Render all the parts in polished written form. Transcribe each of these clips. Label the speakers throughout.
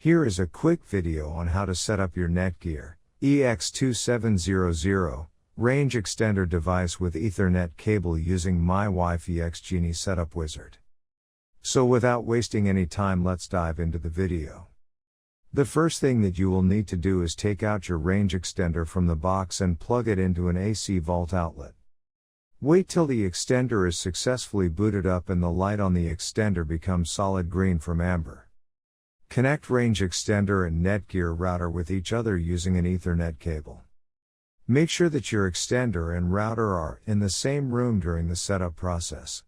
Speaker 1: Here is a quick video on how to set up your Netgear EX3700 Range Extender device with Ethernet cable using mywifiext.local wizard. So without wasting any time, let's dive into the video. The first thing that you will need to do is take out your range extender from the box and plug it into an AC vault outlet. Wait till the extender is successfully booted up and the light on the extender becomes solid green from amber. Connect range extender and Netgear router with each other using an Ethernet cable. Make sure that your extender and router are in the same room during the setup process.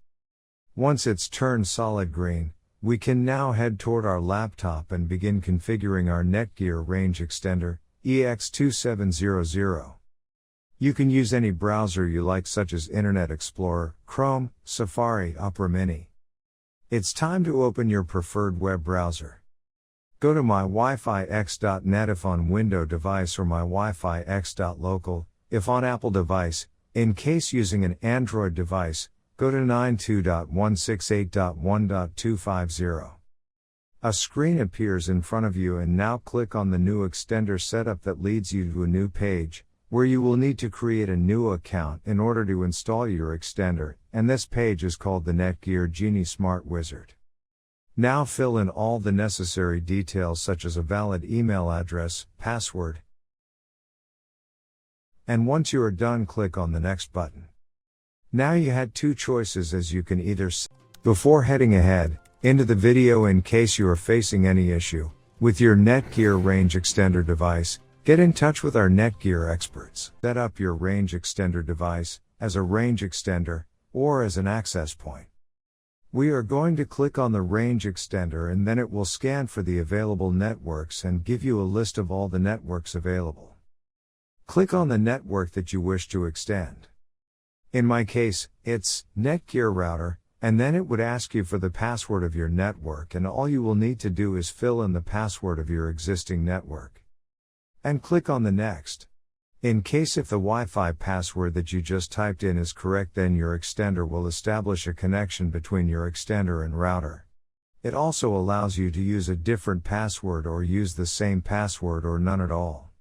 Speaker 1: Once it's turned solid green, we can now head toward our laptop and begin configuring our Netgear Range Extender EX3700. You can use any browser you like, such as Internet Explorer, Chrome, Safari, Opera Mini. It's time to open your preferred web browser. Go to mywifiext.net if on Windows device, or mywifiext.local if on Apple device. In case using an Android device, go to 92.168.1.250. A screen appears in front of you, and now click on the new extender setup that leads you to a new page, where you will need to create a new account in order to install your extender, and this page is called the Netgear Genie Smart Wizard. Now fill in all the necessary details, such as a valid email address, password. And once you are done, click on the next button. Now you had two choices, as you can either before heading ahead into the video, in case you are facing any issue with your Netgear Range Extender device, get in touch with our Netgear experts. Set up your range extender device as a range extender or as an access point. We are going to click on the range extender, and then it will scan for the available networks and give you a list of all the networks available. Click on the network that you wish to extend. In my case, it's Netgear router, and then it would ask you for the password of your network, and all you will need to do is fill in the password of your existing network. And click on the next. In case if the Wi-Fi password that you just typed in is correct, then your extender will establish a connection between your extender and router. It also allows you to use a different password or use the same password or none at all.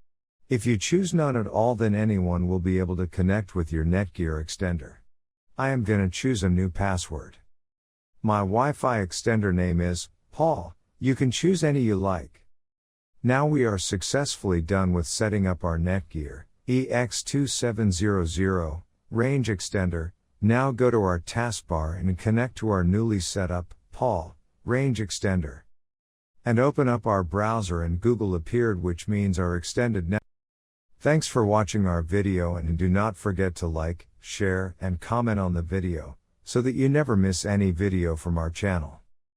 Speaker 1: If you choose none at all, then anyone will be able to connect with your Netgear extender. I am gonna choose a new password. My Wi-Fi extender name is Paul. You can choose any you like. Now we are successfully done with setting up our Netgear EX3700 Range Extender. Now go to our taskbar and connect to our newly set up Paul Range Extender. And open up our browser, and Google appeared, which means our extended net. Thanks for watching our video, and do not forget to like, share, and comment on the video, so that you never miss any video from our channel.